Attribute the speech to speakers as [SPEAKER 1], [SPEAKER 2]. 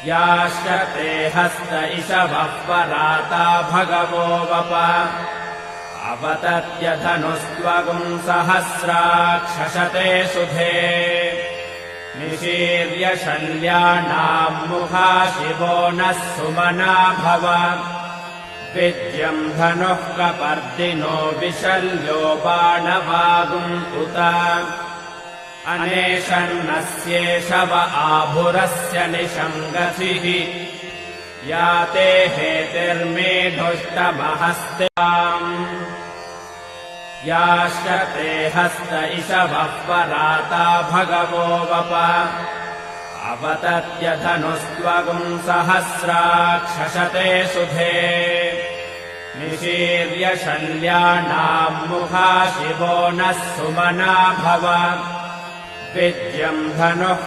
[SPEAKER 1] याश्च ते हस्त इषवः पराता भगवो वप अवतत्यधनुस्त्वगुम् सहस्राक्षशते सुधे निशीर्य शल्यानाम् मुखा शिवो नः सुमना भव विद्यम् धनुः कपर्दिनो विशल्यो बाणवागुम् उत अनेशन्नस्येषव आभुरस्य निशङ्गसिः या ते हेतिर्मेढुष्टमहस्ताम् याश्च ते हस्त इषवः पराता भगवो वप अवतत्यधनुस्त्वगुम् सहस्राक्षशते सुधे निशीर्य शल्यानाम् मुखा शिवो नः सुमना भव विद्यम् धनुः